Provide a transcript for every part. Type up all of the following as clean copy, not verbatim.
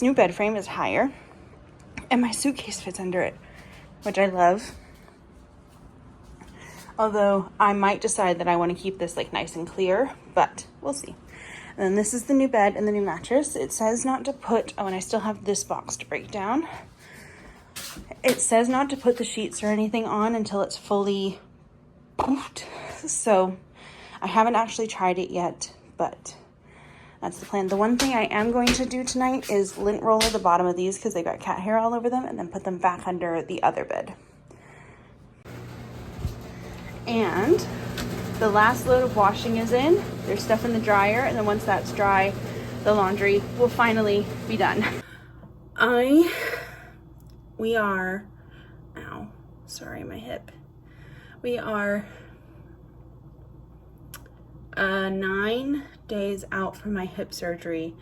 new bed frame is higher, and my suitcase fits under it, which I love. Although I might decide that I want to keep this like nice and clear, but we'll see. And then this is the new bed and the new mattress. It says not to put, oh, and I still have this box to break down. It says not to put the sheets or anything on until it's fully poofed. So I haven't actually tried it yet, but that's the plan. The one thing I am going to do tonight is lint roller the bottom of these because they got cat hair all over them, and then put them back under the other bed. And the last load of washing is in. There's stuff in the dryer, and then once that's dry, the laundry will finally be done. We are, ow, sorry, my hip. We are 9 days out from my hip surgery.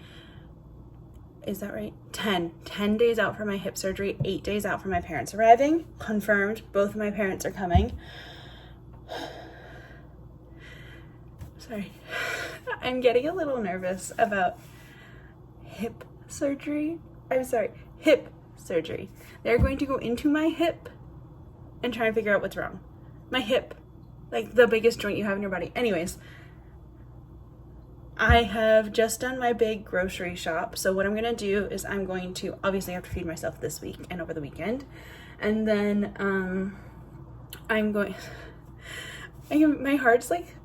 Is that right? 10 days out from my hip surgery, 8 days out from my parents arriving. Confirmed, both of my parents are coming. Sorry, I'm getting a little nervous about hip surgery. I'm sorry, hip surgery. They're going to go into my hip and try and figure out what's wrong. My hip, like the biggest joint you have in your body. Anyways, I have just done my big grocery shop. So what I'm going to do is I'm going to obviously have to feed myself this week and over the weekend. And then I'm going, my heart's like,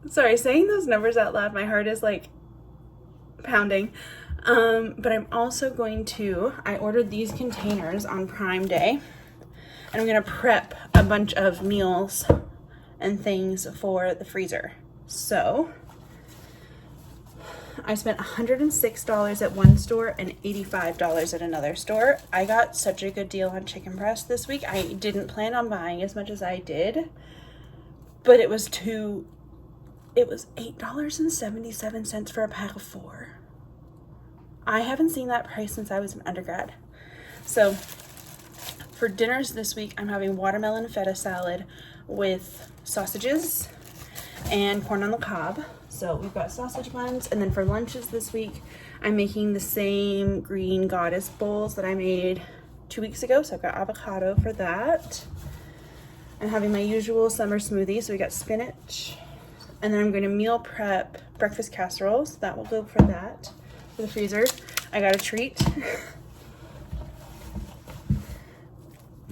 sorry, saying those numbers out loud, my heart is like pounding. But I'm also going to, I ordered these containers on Prime Day, and I'm going to prep a bunch of meals and things for the freezer. So I spent $106 at one store and $85 at another store. I got such a good deal on chicken breast this week. I didn't plan on buying as much as I did, but it was $8.77 for a pack of 4. I haven't seen that price since I was an undergrad. So for dinners this week, I'm having watermelon feta salad with sausages and corn on the cob. So we've got sausage buns. And then for lunches this week, I'm making the same green goddess bowls that I made 2 weeks ago. So I've got avocado for that. I'm having my usual summer smoothie. So we got spinach. And then I'm going to meal prep breakfast casseroles. That will go for that. For the freezer. I got a treat.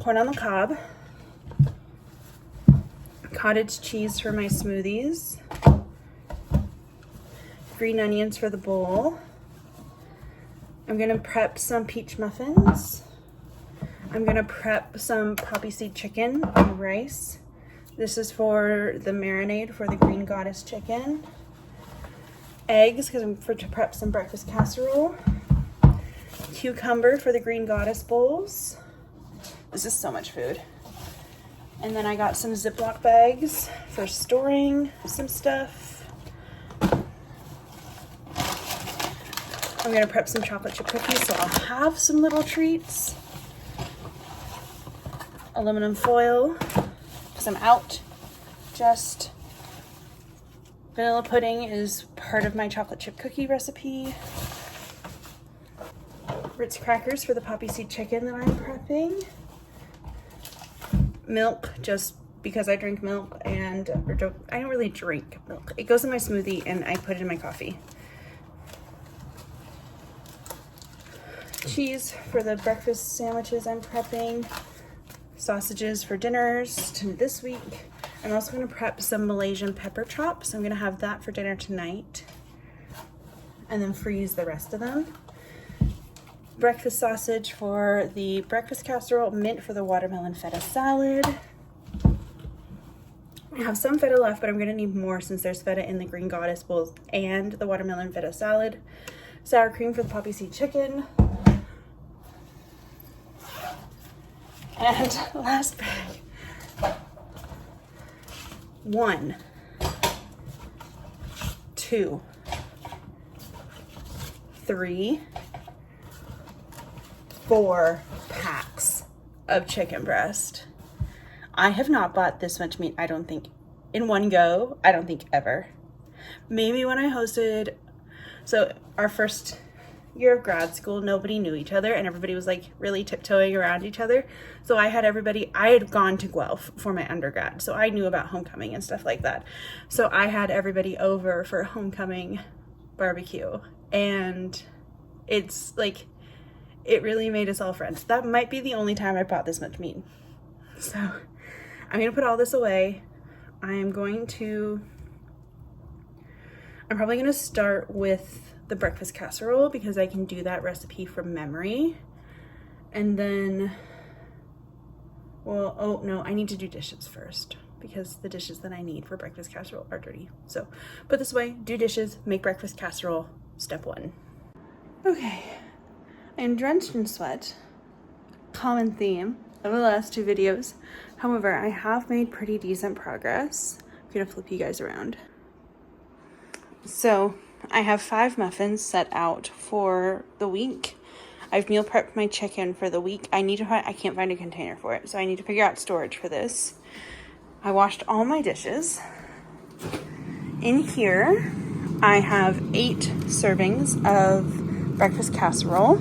Corn on the cob. Cottage cheese for my smoothies. Green onions for the bowl. I'm going to prep some peach muffins. I'm going to prep some poppy seed chicken and rice. This is for the marinade for the green goddess chicken. Eggs, because I'm to prep some breakfast casserole. Cucumber for the green goddess bowls. This is so much food. And then I got some Ziploc bags for storing some stuff. I'm gonna prep some chocolate chip cookies, so I'll have some little treats. Aluminum foil, because I'm out. Just vanilla pudding is part of my chocolate chip cookie recipe. Ritz crackers for the poppy seed chicken that I'm prepping. Milk, just because I drink milk, and I don't really drink milk. It goes in my smoothie and I put it in my coffee. Cheese for the breakfast sandwiches I'm prepping. Sausages for dinners this week. I'm also going to prep some Malaysian pepper chops. I'm going to have that for dinner tonight. And then freeze the rest of them. Breakfast sausage for the breakfast casserole. Mint for the watermelon feta salad. I have some feta left, but I'm going to need more since there's feta in the green goddess bowls and the watermelon feta salad. Sour cream for the poppy seed chicken. And last bag. 1, 2, 3, 4 packs of chicken breast. I have not bought this much meat, I don't think, in one go. I don't think ever. Maybe when I hosted, so our first year of grad school, nobody knew each other and everybody was like really tiptoeing around each other. So I had gone to Guelph for my undergrad, so I knew about homecoming and stuff like that. So I had everybody over for a homecoming barbecue, and it's like, it really made us all friends. That might be the only time I bought this much meat. So I'm gonna put all this away. I'm probably gonna start with the breakfast casserole because I can do that recipe from memory. And then, well, oh no, I need to do dishes first because the dishes that I need for breakfast casserole are dirty. So put this away, do dishes, make breakfast casserole, step 1. Okay, I'm drenched in sweat, common theme of the last 2 videos. However, I have made pretty decent progress. I'm gonna flip you guys around. So I have 5 muffins set out for the week. I've meal prepped my chicken for the week. I can't find a container for it, so I need to figure out storage for this. I washed all my dishes. In here, I have 8 servings of breakfast casserole.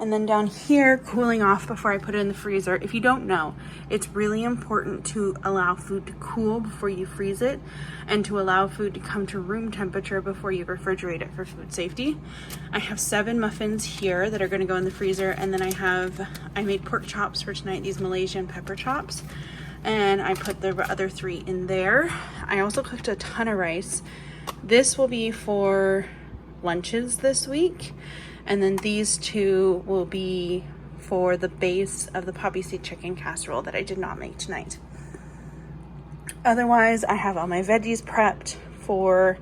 And then down here, cooling off before I put it in the freezer. If you don't know, it's really important to allow food to cool before you freeze it, and to allow food to come to room temperature before you refrigerate it for food safety. I have 7 muffins here that are gonna go in the freezer, and then I made pork chops for tonight, these Malaysian pepper chops, and I put the other 3 in there. I also cooked a ton of rice. This will be for lunches this week. And then these 2 will be for the base of the poppy seed chicken casserole that I did not make tonight. Otherwise, I have all my veggies prepped for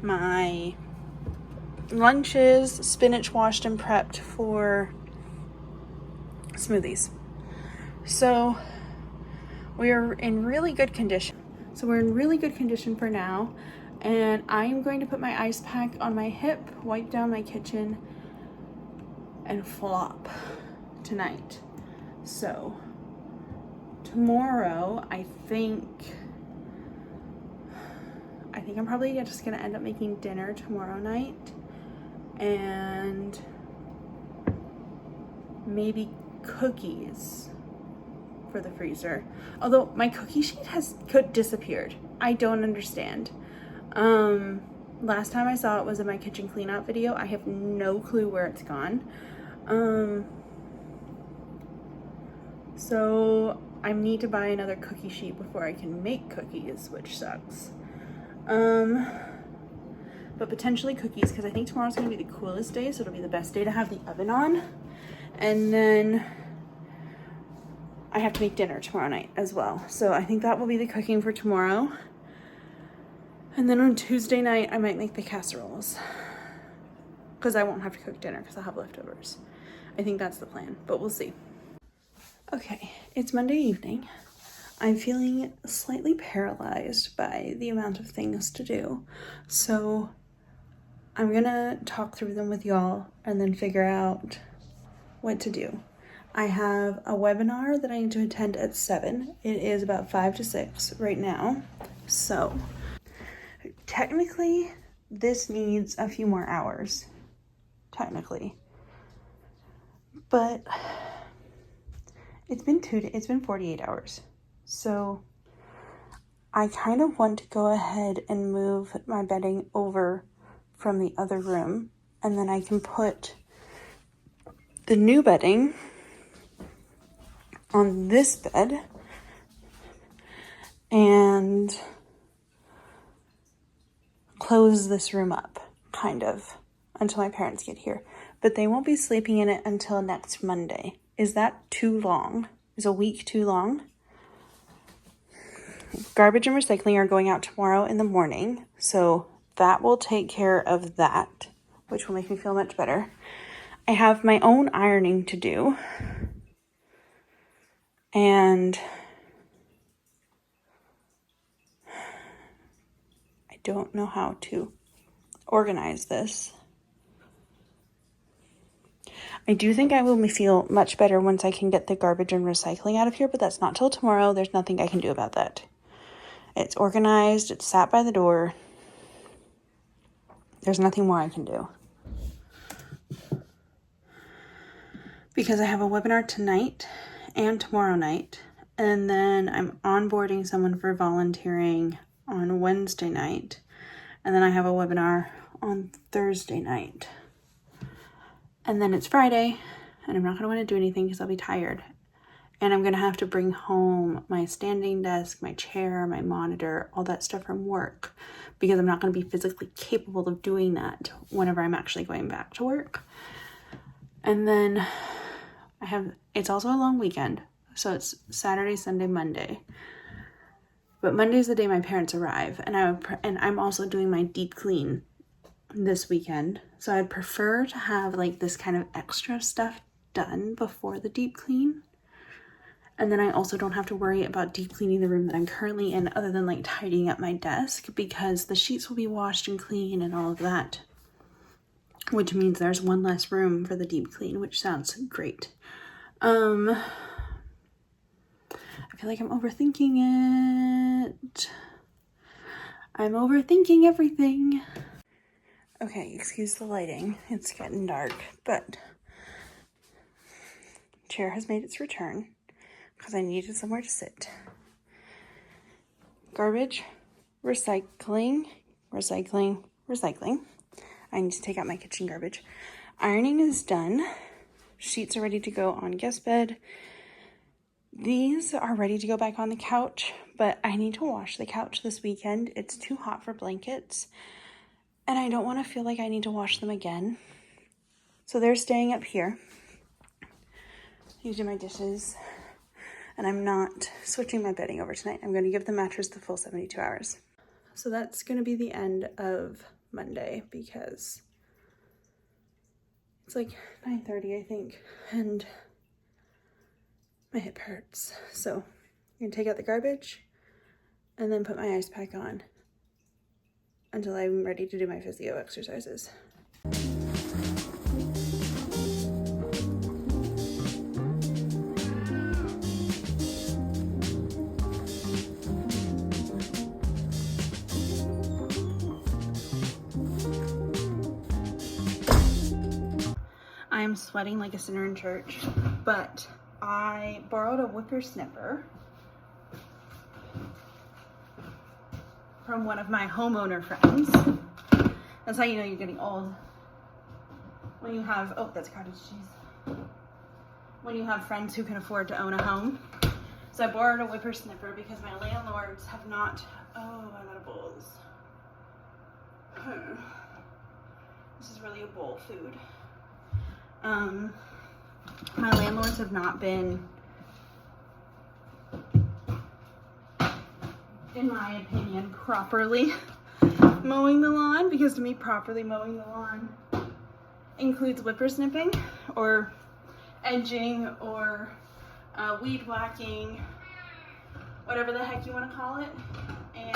my lunches, spinach washed and prepped for smoothies. So we are in really good condition. For now. And I'm going to put my ice pack on my hip, wipe down my kitchen, and flop tonight. So tomorrow, I think I'm probably just gonna end up making dinner tomorrow night, and maybe cookies for the freezer. Although my cookie sheet could disappeared. I don't understand. Last time I saw it was in my kitchen cleanout video. I have no clue where it's gone. So I need to buy another cookie sheet before I can make cookies, which sucks. But potentially cookies, because I think tomorrow's gonna be the coolest day, so it'll be the best day to have the oven on. And then I have to make dinner tomorrow night as well. So I think that will be the cooking for tomorrow. And then on Tuesday night, I might make the casseroles, because I won't have to cook dinner because I'll have leftovers. I think that's the plan, but we'll see. Okay, it's Monday evening. I'm feeling slightly paralyzed by the amount of things to do. So I'm gonna talk through them with y'all and then figure out what to do. I have a webinar that I need to attend at 7. It is about 5 to 6 right now. So technically this needs a few more hours, technically. But it's been 48 hours. So I kind of want to go ahead and move my bedding over from the other room, and then I can put the new bedding on this bed and close this room up, kind of, until my parents get here. But they won't be sleeping in it until next Monday. Is that too long? Is a week too long? Garbage and recycling are going out tomorrow in the morning, so that will take care of that, which will make me feel much better. I have my own ironing to do, and I don't know how to organize this. I do think I will feel much better once I can get the garbage and recycling out of here, but that's not till tomorrow. There's nothing I can do about that. It's organized, it's sat by the door. There's nothing more I can do. Because I have a webinar tonight and tomorrow night. And then I'm onboarding someone for volunteering on Wednesday night. And then I have a webinar on Thursday night. And then it's Friday, and I'm not going to want to do anything because I'll be tired. And I'm going to have to bring home my standing desk, my chair, my monitor, all that stuff from work, because I'm not going to be physically capable of doing that whenever I'm actually going back to work. And then it's also a long weekend. So it's Saturday, Sunday, Monday. But Monday's the day my parents arrive. And I'm also doing my deep clean this weekend. So I'd prefer to have like this kind of extra stuff done before the deep clean. And then I also don't have to worry about deep cleaning the room that I'm currently in, other than like tidying up my desk, because the sheets will be washed and clean and all of that. Which means there's one less room for the deep clean, which sounds great. I feel like I'm overthinking it. I'm overthinking everything. Okay, excuse the lighting. It's getting dark, but chair has made its return because I needed somewhere to sit. Garbage, recycling. I need to take out my kitchen garbage. Ironing is done. Sheets are ready to go on guest bed. These are ready to go back on the couch, but I need to wash the couch this weekend. It's too hot for blankets, and I don't want to feel like I need to wash them again. So they're staying up here. I do my dishes, and I'm not switching my bedding over tonight. I'm going to give the mattress the full 72 hours. So that's going to be the end of Monday, because it's like 9:30, I think, and my hip hurts. So I'm going to take out the garbage and then put my ice pack on until I'm ready to do my physio exercises. I am sweating like a sinner in church, but I borrowed a whippersnapper from one of my homeowner friends. That's how you know you're getting old. When you have, oh, that's cottage cheese. When you have friends who can afford to own a home. So I borrowed a whippersnapper because my landlords have not, oh, I'm out of bowls. This is really a bowl food. My landlords have not been, in my opinion, properly mowing the lawn, because to me, properly mowing the lawn includes whippersnipping or edging or weed whacking, whatever the heck you want to call it. And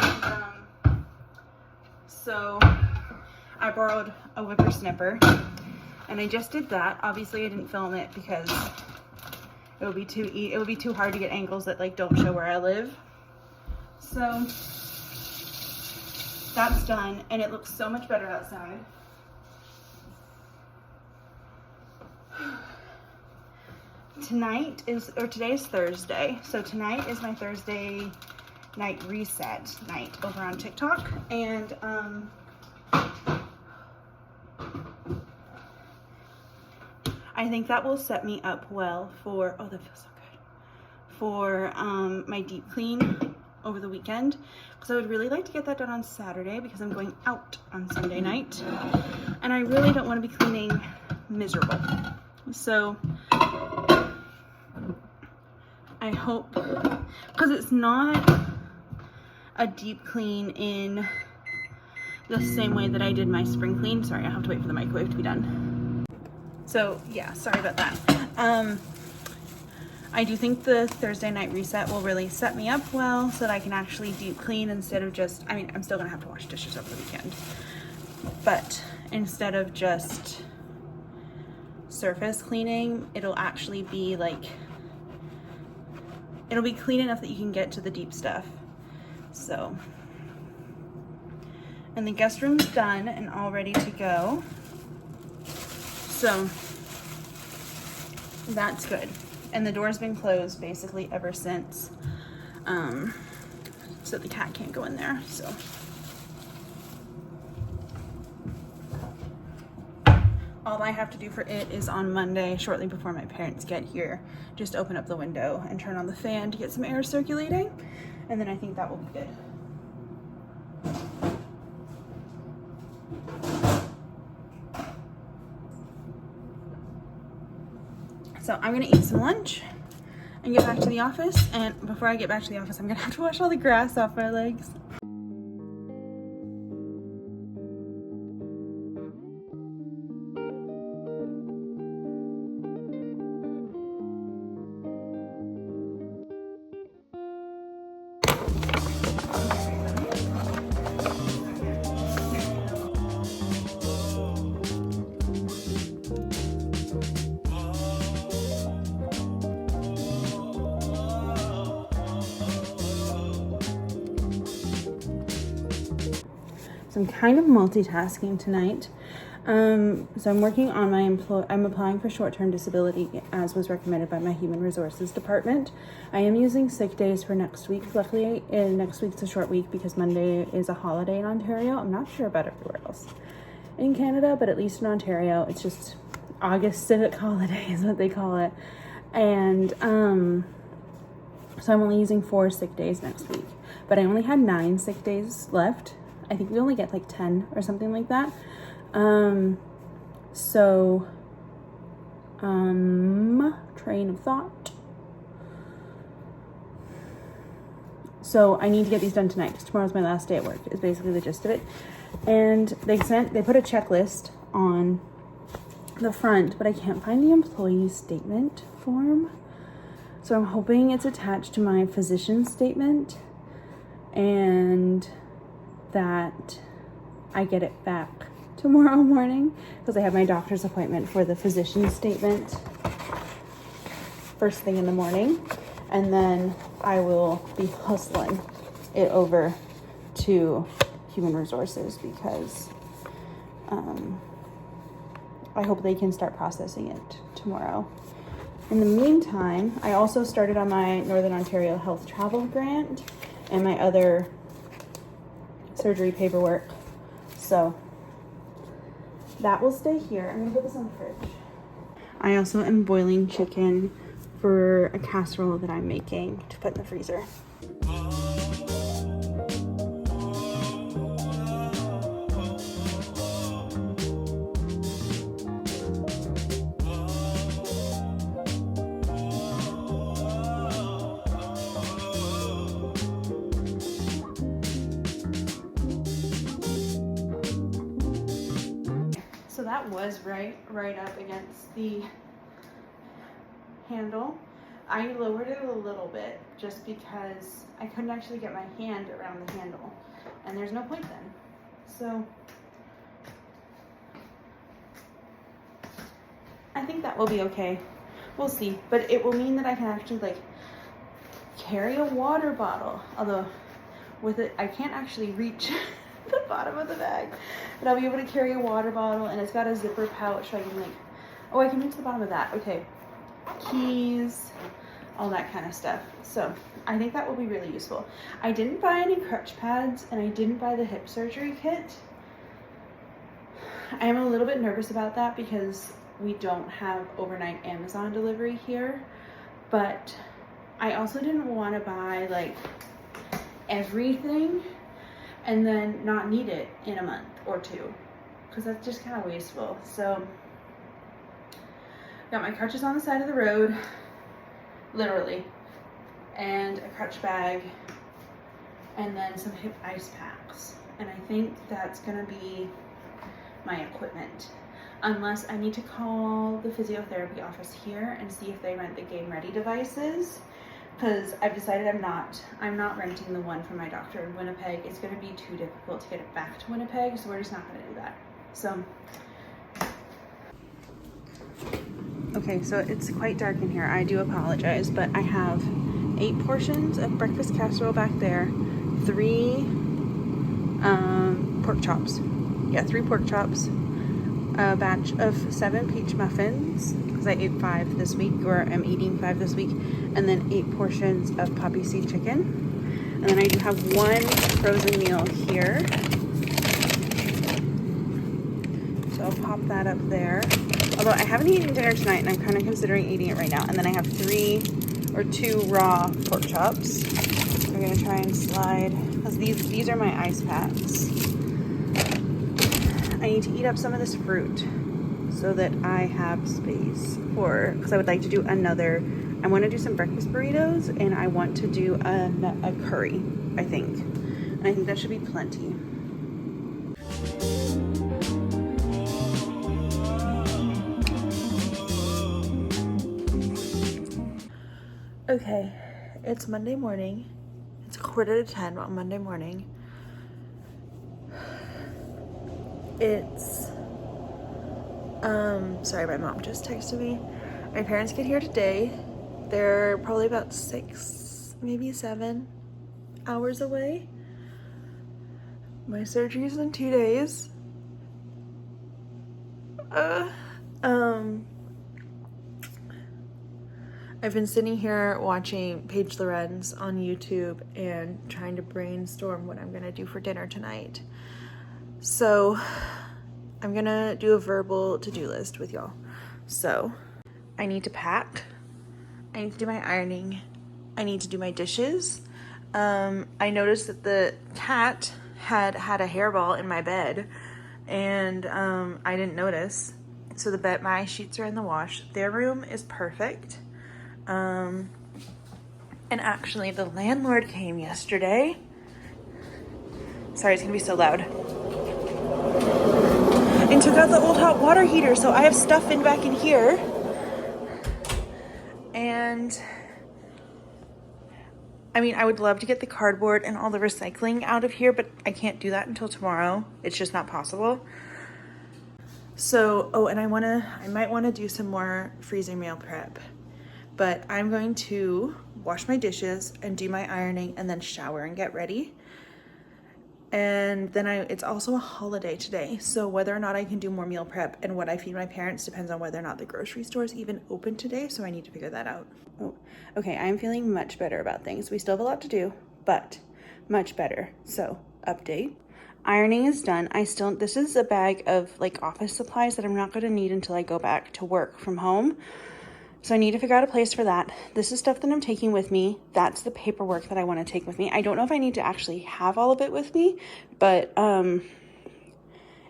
so I borrowed a whippersnapper. And I just did that. Obviously, I didn't film it because it would be too hard to get angles that like don't show where I live. So that's done, and it looks so much better outside. Today is Thursday, so tonight is my Thursday night reset night over on TikTok, and I think that will set me up well for, oh, that feels so good, for my deep clean over the weekend, because I would really like to get that done on Saturday because I'm going out on Sunday night, and I really don't want to be cleaning miserable. So I hope, because it's not a deep clean in the same way that I did my spring clean. Sorry, I have to wait for the microwave to be done. So yeah, sorry about that. I do think the Thursday night reset will really set me up well so that I can actually deep clean instead of just, I mean, I'm still gonna have to wash dishes over the weekend, but instead of just surface cleaning, it'll actually be like, it'll be clean enough that you can get to the deep stuff. So And the guest room's done and all ready to go. So that's good. And the door's been closed basically ever since. So the cat can't go in there, so. All I have to do for it is on Monday, shortly before my parents get here, just open up the window and turn on the fan to get some air circulating. And then I think that will be good. So I'm gonna eat some lunch and get back to the office. And before I get back to the office, I'm gonna have to wash all the grass off my legs. So I'm kind of multitasking tonight. So I'm working on I'm applying for short-term disability as was recommended by my Human Resources Department. I am using sick days for next week. Luckily, next week's a short week because Monday is a holiday in Ontario. I'm not sure about everywhere else in Canada, but at least in Ontario, it's just August civic holiday is what they call it. And so I'm only using 4 sick days next week, but I only had 9 sick days left. I think we only get like 10 or something like that. Train of thought. So I need to get these done tonight because tomorrow's my last day at work is basically the gist of it. And they put a checklist on the front, but I can't find the employee statement form. So I'm hoping it's attached to my physician statement and that I get it back tomorrow morning because I have my doctor's appointment for the physician statement first thing in the morning, and then I will be hustling it over to Human Resources because I hope they can start processing it tomorrow. In the meantime, I also started on my Northern Ontario Health Travel Grant and my other surgery paperwork, so that will stay here. I'm gonna put this on the fridge. I also am boiling chicken for a casserole that I'm making to put in the freezer. So that was right up against the handle. I lowered it a little bit just because I couldn't actually get my hand around the handle, and there's no point then. So I think that will be okay. We'll see, but it will mean that I can actually like carry a water bottle, although with it I can't actually reach the bottom of the bag, but I'll be able to carry a water bottle, and it's got a zipper pouch so I can like, oh, I can reach the bottom of that. Okay, keys, all that kind of stuff. So I think that will be really useful. I didn't buy any crutch pads and I didn't buy the hip surgery kit. I am a little bit nervous about that because we don't have overnight Amazon delivery here, but I also didn't want to buy like everything and then not need it in a month or two, because that's just kind of wasteful. So got my crutches on the side of the road, literally, and a crutch bag, and then some hip ice packs. And I think that's gonna be my equipment, unless I need to call the physiotherapy office here and see if they rent the Game Ready devices, because I've decided I'm not renting the one from my doctor in Winnipeg. It's going to be too difficult to get it back to Winnipeg, so we're just not going to do that. So okay, so it's quite dark in here. I do apologize, but I have 8 portions of breakfast casserole back there, 3 pork chops. Yeah, 3 pork chops, a batch of 7 peach muffins, because I ate 5 this week, or I'm eating 5 this week, and then 8 portions of poppy seed chicken. And then I do have 1 frozen meal here. So I'll pop that up there. Although I haven't eaten dinner tonight, and I'm kind of considering eating it right now. And then I have 2 raw pork chops. I'm gonna try and slide, because these are my ice packs. I need to eat up some of this fruit so that I have space because I would like to do another, I want to do some breakfast burritos, and I want to do a curry, I think. And I think that should be plenty. Okay, it's Monday morning. It's 9:45 on Monday morning. It's, sorry, my mom just texted me. My parents get here today. They're probably about 6, maybe 7 hours away. My surgery's in 2 days. I've been sitting here watching Paige Lorenz on YouTube and trying to brainstorm what I'm gonna do for dinner tonight. So I'm gonna do a verbal to-do list with y'all. So I need to pack, I need to do my ironing, I need to do my dishes. I noticed that the cat had a hairball in my bed, and I didn't notice. So my sheets are in the wash. Their room is perfect. And actually the landlord came yesterday. Sorry, it's gonna be so loud. And took out the old hot water heater, so I have stuff back in here. And I mean, I would love to get the cardboard and all the recycling out of here, but I can't do that until tomorrow. It's just not possible. So, and I might wanna do some more freezer meal prep. But I'm going to wash my dishes and do my ironing and then shower and get ready. And then it's also a holiday today. So whether or not I can do more meal prep and what I feed my parents depends on whether or not the grocery store is even open today. So I need to figure that out. Oh, okay, I'm feeling much better about things. We still have a lot to do, but much better. So update. Ironing is done. This is a bag of like office supplies that I'm not gonna need until I go back to work from home. So I need to figure out a place for that. This is stuff that I'm taking with me. That's the paperwork that I want to take with me. I don't know if I need to actually have all of it with me, but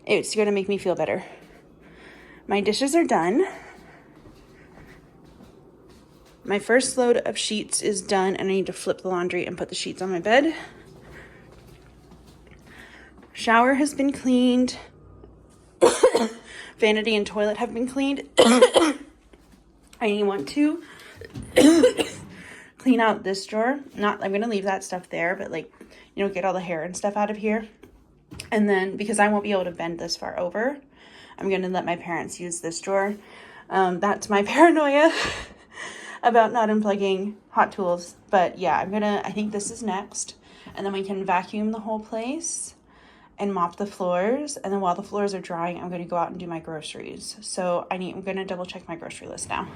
it's going to make me feel better. My dishes are done. My first load of sheets is done, and I need to flip the laundry and put the sheets on my bed. Shower has been cleaned. Vanity and toilet have been cleaned. I want to clean out this drawer. I'm going to leave that stuff there, but get all the hair and stuff out of here. And then, because I won't be able to bend this far over, I'm going to let my parents use this drawer. That's my paranoia about not unplugging hot tools. But yeah, I think this is next. And then we can vacuum the whole place and mop the floors. And then while the floors are drying, I'm going to go out and do my groceries. So I'm going to double check my grocery list now.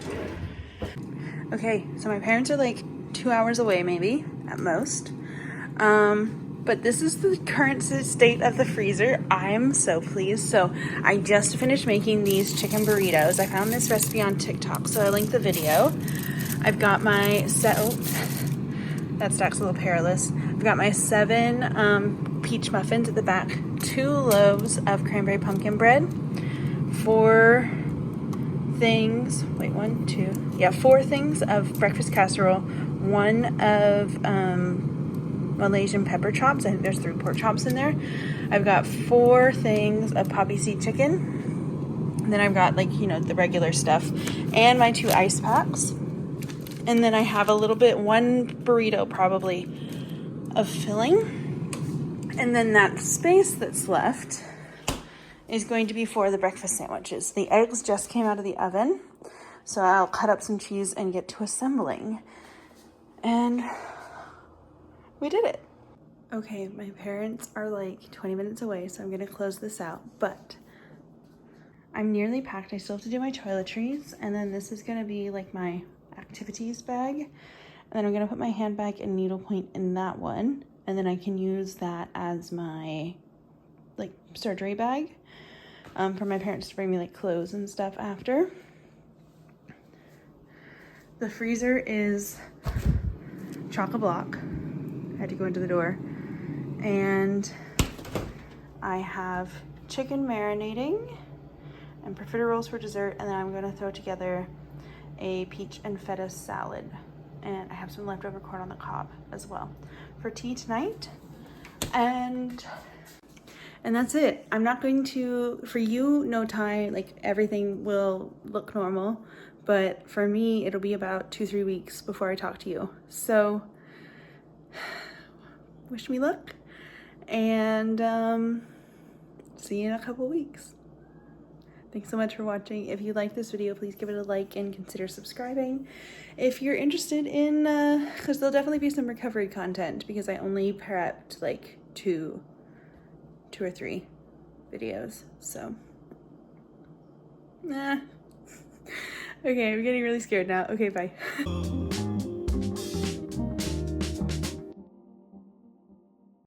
Okay, so my parents are 2 hours away, maybe at most. But this is the current state of the freezer. I'm so pleased. So I just finished making these chicken burritos. I found this recipe on TikTok, so I linked the video. I've got my that stack's a little perilous. I've got my 7 peach muffins at the back, 2 loaves of cranberry pumpkin bread, 4 things of breakfast casserole, 1 of Malaysian pepper chops. I think there's 3 pork chops in there. I've got 4 things of poppy seed chicken. And then I've got the regular stuff and my 2 ice packs. And then I have 1 burrito probably of filling. And then that space that's left is going to be for the breakfast sandwiches. The eggs just came out of the oven, so I'll cut up some cheese and get to assembling. And we did it. Okay, my parents are like 20 minutes away, so I'm gonna close this out, but I'm nearly packed. I still have to do my toiletries, and then this is gonna be like my activities bag. And then I'm gonna put my handbag and needlepoint in that one, and then I can use that as my like surgery bag for my parents to bring me like clothes and stuff after. The freezer is chock-a-block. I had to go into the door. And I have chicken marinating and profiteroles for dessert, and then I'm gonna throw together a peach and feta salad. And I have some leftover corn on the cob as well for tea tonight. And that's it. I'm not going to, for you, no tie, like everything will look normal, but for me, it'll be about 2-3 weeks before I talk to you. So wish me luck, and see you in a couple weeks. Thanks so much for watching. If you like this video, please give it a like and consider subscribing. If you're interested in, because there'll definitely be some recovery content because I only prepped like two or three videos, so okay, I'm getting really scared now. Okay, bye.